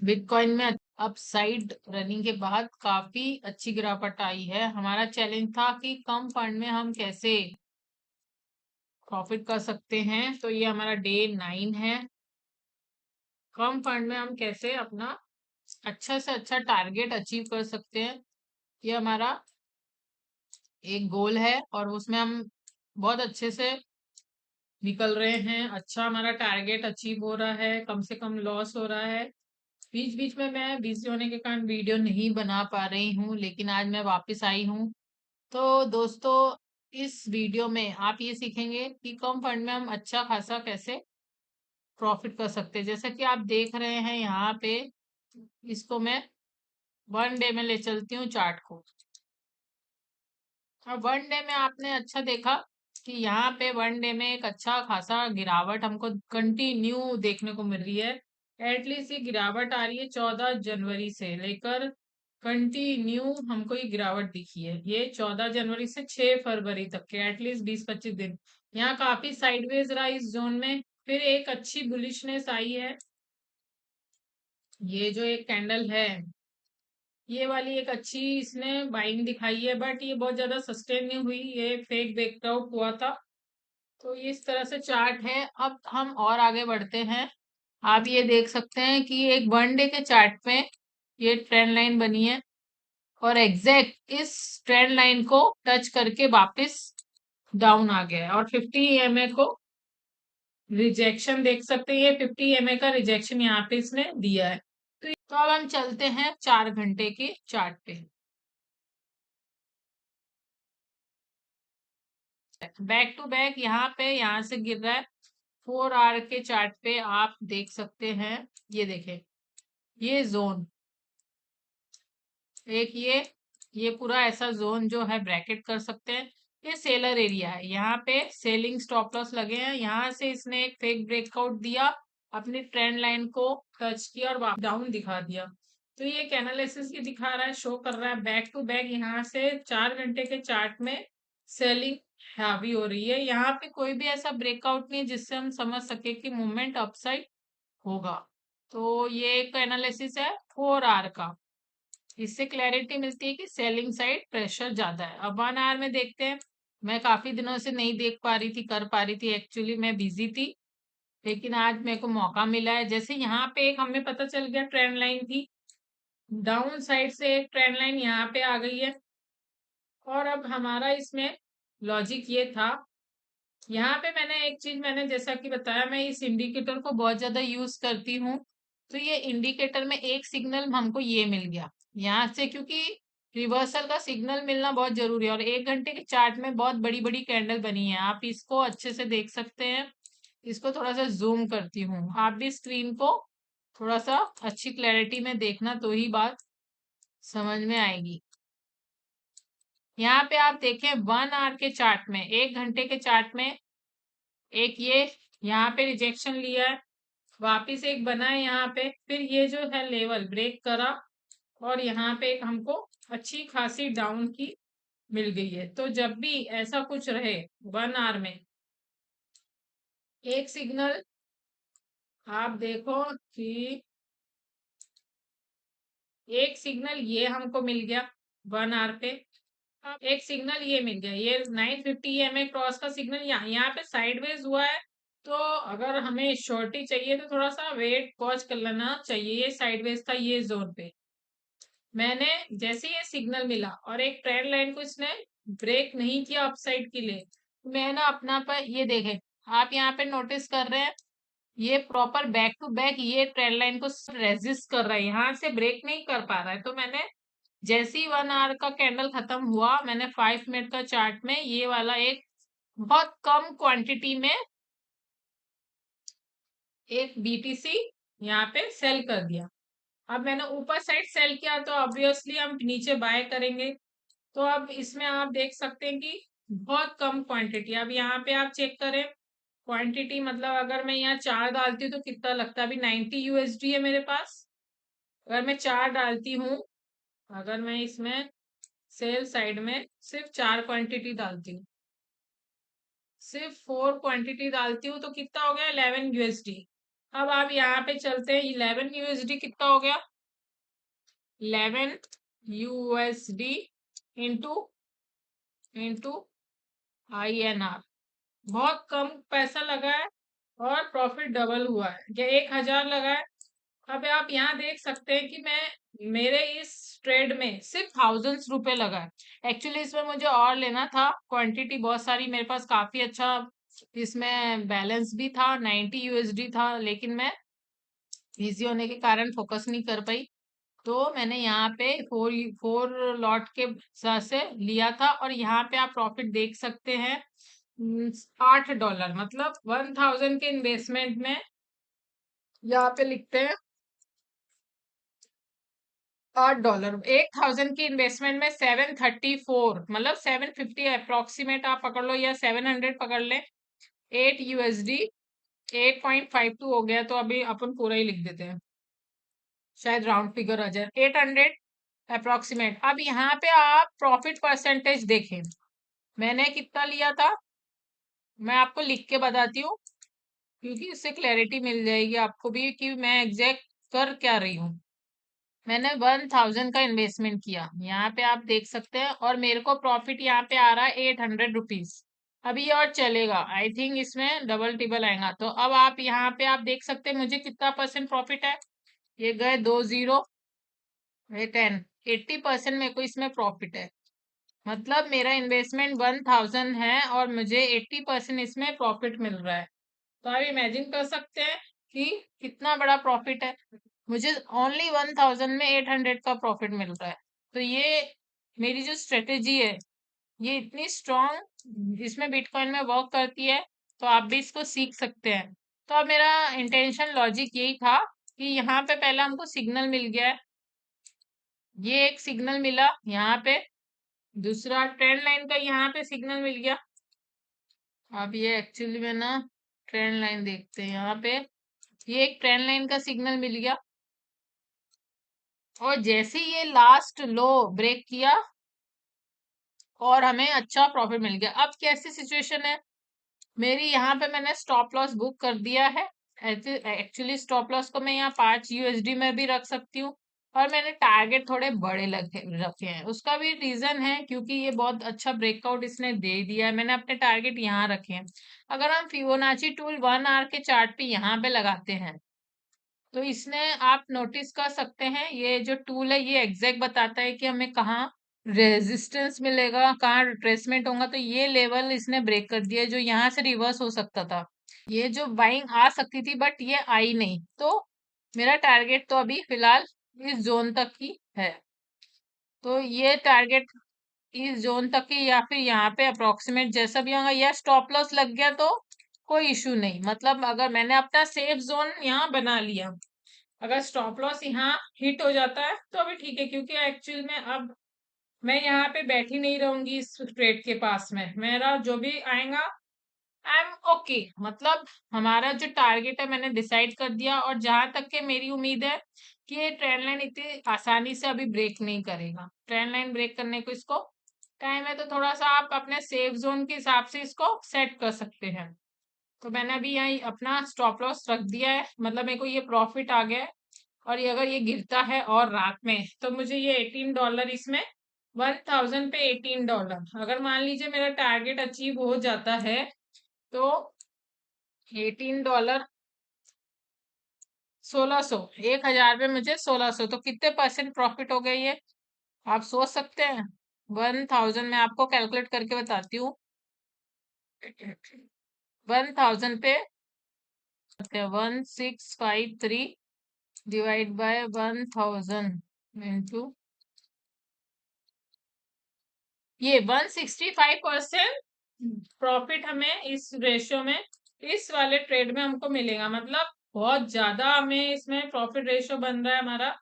Bitcoin में upside running के बाद काफी अच्छी गिरावट आई है। हमारा चैलेंज था कि कम फंड में हम कैसे प्रॉफिट कर सकते हैं। तो ये हमारा डे 9 है। कम फंड में हम कैसे अपना अच्छा से अच्छा टारगेट अचीव कर सकते हैं, ये हमारा एक गोल है और उसमें हम बहुत अच्छे से निकल रहे हैं। अच्छा हमारा टारगेट अचीव हो रहा है, कम से कम लॉस हो रहा है। बीच बीच में मैं बिजी होने के कारण वीडियो नहीं बना पा रही हूँ, लेकिन आज मैं वापस आई हूँ। तो दोस्तों, इस वीडियो में आप ये सीखेंगे कि कम फंड में हम अच्छा खासा कैसे प्रॉफिट कर सकते हैं। जैसा कि आप देख रहे हैं यहाँ पे, इसको मैं 1 डे में ले चलती हूँ चार्ट को। और 1 डे में आपने अच्छा देखा कि यहाँ पे 1 डे में एक अच्छा खासा गिरावट हमको कंटिन्यू देखने को मिल रही है। एटलीस्ट ये गिरावट आ रही है 14 जनवरी से लेकर, कंटिन्यू हमको ये गिरावट दिखी है। ये 14 जनवरी से 6 फरवरी तक के एटलीस्ट 20-25 दिन यहाँ काफी साइडवेज रहा इस जोन में। फिर एक अच्छी बुलिशनेस आई है। ये जो एक कैंडल है, ये वाली एक अच्छी इसने बाइंग दिखाई है, बट ये बहुत ज्यादा सस्टेन नहीं हुई, ये फेक ब्रेकआउट हुआ था। तो ये इस तरह से चार्ट है। अब हम और आगे बढ़ते हैं। आप ये देख सकते हैं कि एक 1 डे के चार्ट में ये ट्रेंड लाइन बनी है और एग्जैक्ट इस ट्रेंड लाइन को टच करके वापस डाउन आ गया है। और 50 EMA को रिजेक्शन देख सकते हैं, ये 50 EMA का रिजेक्शन यहाँ पे इसने दिया है। तो अब हम चलते हैं 4 घंटे के चार्ट पे। बैक टू बैक यहाँ से गिर रहा है। 4 आवर के चार्ट पे आप देख सकते हैं, ये देखें, ये जोन एक, ये पूरा ऐसा जोन जो है ब्रैकेट कर सकते हैं। ये सेलर एरिया है, यहाँ पे सेलिंग स्टॉप लॉस लगे हैं। यहाँ से इसने एक फेक ब्रेकआउट दिया, अपनी ट्रेंड लाइन को टच किया और डाउन दिखा दिया। तो ये एक एनालिसिस ये दिखा रहा है, शो कर रहा है बैक टू बैक यहाँ से 4 घंटे के चार्ट में सेलिंग हावी हो रही है। यहाँ पे कोई भी ऐसा ब्रेकआउट नहीं है जिससे हम समझ सके कि मूवमेंट अपसाइड होगा। तो ये एक एनालिसिस है 4 आवर का, इससे क्लैरिटी मिलती है कि सेलिंग साइड प्रेशर ज्यादा है। अब 1 आवर में देखते हैं। मैं काफी दिनों से नहीं देख पा रही थी, कर पा रही थी, एक्चुअली मैं बिजी थी, लेकिन आज मेरे को मौका मिला है। जैसे यहाँ पे एक हमें पता चल गया ट्रेंड लाइन थी, डाउन साइड से एक ट्रेंड लाइन यहाँ पे आ गई है। और अब हमारा इसमें लॉजिक ये था, यहाँ पे मैंने एक चीज मैंने जैसा कि बताया, मैं इस इंडिकेटर को बहुत ज्यादा यूज करती हूँ। तो ये इंडिकेटर में एक सिग्नल हमको ये मिल गया यहाँ से, क्योंकि रिवर्सल का सिग्नल मिलना बहुत जरूरी है। और 1 घंटे के चार्ट में बहुत बड़ी बड़ी कैंडल बनी है, आप इसको अच्छे से देख सकते हैं। इसको थोड़ा सा जूम करती हूँ, आप भी स्क्रीन को थोड़ा सा अच्छी क्लैरिटी में देखना, तो ही बात समझ में आएगी। यहाँ पे आप देखें 1 आवर के चार्ट में, 1 घंटे के चार्ट में एक ये यहाँ पे रिजेक्शन लिया है, वापिस एक बना है यहाँ पे, फिर ये जो है लेवल ब्रेक करा और यहाँ पे एक हमको अच्छी खासी डाउन की मिल गई है। तो जब भी ऐसा कुछ रहे 1 आवर में, एक सिग्नल आप देखो कि एक सिग्नल ये हमको मिल गया 1 आवर पे, अब एक सिग्नल ये मिल गया, ये 950 EMA क्रॉस का सिग्नल यहाँ पे साइडवेज हुआ है। तो अगर हमें शॉर्टी चाहिए तो थोड़ा सा वेट वॉच कर लेना चाहिए। ये साइडवेज था ये जोन पे, मैंने जैसे ये सिग्नल मिला और एक ट्रेंड लाइन को इसने ब्रेक नहीं किया अपसाइड के लिए, मैं ना अपना पर ये देखे, आप यहाँ पे नोटिस कर रहे हैं, ये प्रॉपर बैक टू बैक ये ट्रेंड लाइन को रेजिस्ट कर रहा है, यहाँ से ब्रेक नहीं कर पा रहा है। तो मैंने जैसे ही 1 आवर का कैंडल खत्म हुआ, मैंने 5 मिनट का चार्ट में ये वाला एक बहुत कम क्वांटिटी में एक BTC यहाँ पे सेल कर दिया। अब मैंने ऊपर साइड सेल किया तो ऑब्वियसली हम नीचे बाय करेंगे। तो अब इसमें आप देख सकते हैं कि बहुत कम क्वांटिटी। अब यहाँ पे आप चेक करें क्वांटिटी, मतलब अगर मैं यहाँ 4 डालती हूँ तो कितना लगता है, अभी 90 USD है मेरे पास। अगर मैं 4 डालती हूँ, अगर मैं इसमें सेल साइड में सिर्फ 4 क्वांटिटी डालती हूँ, सिर्फ 4 क्वांटिटी डालती हूँ, तो कितना हो गया 11 USD। अब आप यहाँ पे चलते हैं, 11 यूएसडी कितना हो गया, 11 यूएसडी इंटू इंटू INR, बहुत कम पैसा लगा है और प्रॉफिट डबल हुआ है, या 1000 लगा है। अब आप यहाँ देख सकते हैं कि मैं मेरे इस ट्रेड में सिर्फ थाउजेंड्स रुपए लगा है। एक्चुअली इसमें मुझे और लेना था, क्वांटिटी बहुत सारी मेरे पास, काफी अच्छा इसमें बैलेंस भी था, 90 यूएसडी था, लेकिन मैं इजी होने के कारण फोकस नहीं कर पाई। तो मैंने यहाँ पे फोर फोर लॉट के हिसाब से लिया था, और यहाँ पे आप प्रॉफिट देख सकते हैं, $8, मतलब 1000 के इन्वेस्टमेंट में, यहाँ पे लिखते हैं $8, 1000 की इन्वेस्टमेंट में 734, मतलब 750 अप्रोक्सीमेट आप पकड़ लो, या 700 पकड़ ले, 8 USD, 8.52 हो गया, तो अभी अपन पूरा ही लिख देते हैं, शायद राउंड फिगर आ जाए, 800 अप्रोक्सीमेट। अब यहाँ पे आप प्रॉफिट परसेंटेज देखें, मैंने कितना लिया था, मैं आपको लिख के बताती हूँ, क्योंकि इससे क्लैरिटी मिल जाएगी आपको भी कि मैं एग्जैक्ट कर क्या रही हूँ। मैंने 1000 का इन्वेस्टमेंट किया, यहाँ पे आप देख सकते हैं, और मेरे को प्रॉफिट यहाँ पे आ रहा है ₹800। अभी ये और चलेगा, आई थिंक इसमें डबल टिबल आएगा। तो अब आप यहाँ पे आप देख सकते हैं मुझे कितना परसेंट प्रॉफिट है, ये गए 2 जीरो, ये 10, 80% मेरे को इसमें प्रॉफिट है। मतलब मेरा इन्वेस्टमेंट 1000 है और मुझे 80% इसमें प्रॉफिट मिल रहा है। तो आप इमेजिन कर सकते हैं कि कितना बड़ा प्रॉफिट है, मुझे ओनली 1000 में 800 का प्रॉफिट मिल रहा है। तो ये मेरी जो स्ट्रेटेजी है, ये इतनी स्ट्रॉन्ग इसमें बिटकॉइन में वर्क करती है, तो आप भी इसको सीख सकते हैं। तो अब मेरा इंटेंशन लॉजिक यही था कि यहाँ पे पहला हमको सिग्नल मिल गया है, ये एक सिग्नल मिला यहाँ पे, दूसरा ट्रेंड लाइन का यहाँ पे सिग्नल मिल गया। अब ये एक्चुअली में ना ट्रेंड लाइन देखते हैं, यहाँ पे ये एक ट्रेंड लाइन का सिग्नल मिल गया, और जैसे ही ये लास्ट लो ब्रेक किया और हमें अच्छा प्रॉफिट मिल गया। अब कैसी सिचुएशन है मेरी, यहाँ पे मैंने स्टॉप लॉस बुक कर दिया है। एक्चुअली स्टॉप लॉस को मैं यहाँ 5 USD में भी रख सकती हूँ, और मैंने टारगेट थोड़े बड़े रखे हैं। उसका भी रीजन है क्योंकि ये बहुत अच्छा ब्रेकआउट इसने दे दिया है, मैंने अपने टारगेट यहाँ रखे हैं। अगर हम फिबोनाची टूल 1 आवर के चार्ट पे यहाँ पे लगाते हैं, तो इसने आप नोटिस कर सकते हैं, ये जो टूल है ये एग्जैक्ट बताता है कि हमें कहाँ रेजिस्टेंस मिलेगा, कहाँ रिट्रेसमेंट होगा। तो ये लेवल इसने ब्रेक कर दिया, जो यहाँ से रिवर्स हो सकता था, ये जो बाइंग आ सकती थी बट ये आई नहीं। तो मेरा टारगेट तो अभी फिलहाल इस जोन तक ही है, तो ये टारगेट इस जोन तक ही, या फिर यहाँ पे अप्रोक्सीमेट जैसा भी होगा, या स्टॉप लॉस लग गया तो कोई इशू नहीं। मतलब अगर मैंने अपना सेफ जोन यहाँ बना लिया, अगर स्टॉप लॉस यहाँ हिट हो जाता है तो अभी ठीक है, क्योंकि एक्चुअल में अब मैं यहाँ पे बैठी नहीं रहूंगी इस ट्रेड के पास में, मेरा जो भी आएगा आई एम ओके। मतलब हमारा जो टारगेट है मैंने डिसाइड कर दिया, और जहां तक के मेरी उम्मीद है कि ये ट्रेंड लाइन इतनी आसानी से अभी ब्रेक नहीं करेगा, ट्रेंड लाइन ब्रेक करने को इसको टाइम है, तो थोड़ा सा आप अपने सेफ जोन के हिसाब से इसको सेट कर सकते हैं। तो मैंने अभी यहाँ अपना स्टॉप लॉस रख दिया है, मतलब मेरे को ये प्रॉफिट आ गया है। और ये अगर ये गिरता है और रात में, तो मुझे ये $18 इसमें, 1000 पे $18, अगर मान लीजिए मेरा टारगेट अचीव हो जाता है, तो $18, 1600, 1000 पे मुझे 1600, तो कितने परसेंट प्रॉफिट हो गए ये आप सोच सकते हैं। 1000 में आपको कैलकुलेट करके बताती हूँ, 1000 पे 1653 डिवाइड बाय 1000 इंटू, ये 165% प्रॉफिट हमें इस रेशियो में, इस वाले ट्रेड में हमको मिलेगा। मतलब बहुत ज्यादा हमें इसमें प्रॉफिट रेशियो बन रहा है हमारा,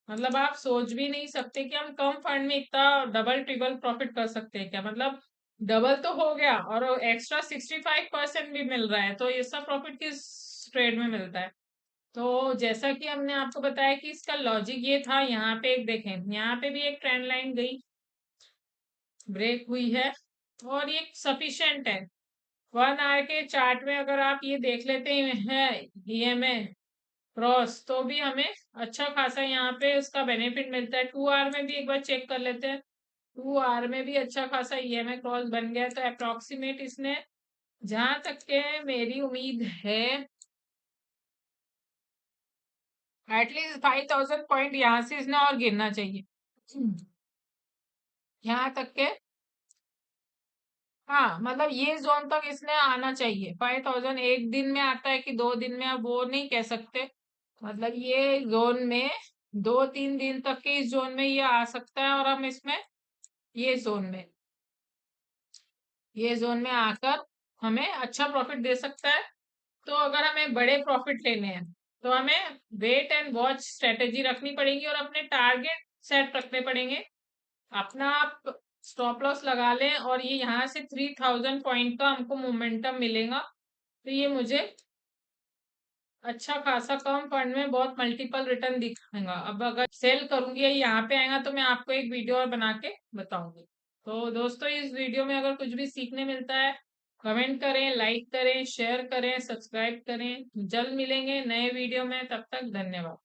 मतलब आप सोच भी नहीं सकते कि हम कम फंड में इतना डबल ट्रिपल प्रॉफिट कर सकते हैं क्या। मतलब डबल तो हो गया और एक्स्ट्रा 65% भी मिल रहा है, तो ये सब प्रॉफिट किस ट्रेड में मिलता है। तो जैसा कि हमने आपको बताया कि इसका लॉजिक ये था, यहाँ पे एक देखें, यहाँ पे भी एक ट्रेंड लाइन गई, ब्रेक हुई है, और ये सफिशिएंट है। 1 आवर के चार्ट में अगर आप ये देख लेते हैं ईएमए क्रॉस, तो भी हमें अच्छा खासा यहाँ पे उसका बेनिफिट मिलता है। 2 आवर में भी एक बार चेक कर लेते हैं। 2 आवर में भी अच्छा खासा ईएमए क्रॉस बन गया, तो अप्रोक्सीमेट इसने, जहां तक के मेरी उम्मीद है, एटलीस्ट 5000 पॉइंट यहाँ से इसने और गिरना चाहिए। यहाँ तक के, हाँ मतलब ये जोन तक इसने आना चाहिए। 5000 एक दिन में आता है कि 2 दिन में, अब वो नहीं कह सकते। मतलब ये जोन में 2-3 दिन तक के इस जोन में ये आ सकता है, और हम इसमें ये जोन में, ये जोन में आकर हमें अच्छा प्रॉफिट दे सकता है। तो अगर हमें बड़े प्रॉफिट लेने हैं तो हमें वेट एंड वॉच स्ट्रेटेजी रखनी पड़ेगी और अपने टारगेट सेट रखने पड़ेंगे। अपना आप स्टॉप लॉस लगा लें, और ये यहाँ से 3000 पॉइंट का हमको मोमेंटम मिलेगा, तो ये मुझे अच्छा खासा कम फंड में बहुत मल्टीपल रिटर्न दिखाएगा। अब अगर सेल करूंगी या यहाँ पे आएगा तो मैं आपको एक वीडियो और बना के बताऊंगी। तो दोस्तों, इस वीडियो में अगर कुछ भी सीखने मिलता है, कमेंट करें, लाइक करें, शेयर करें, सब्सक्राइब करें। जल्द मिलेंगे नए वीडियो में, तब तक धन्यवाद।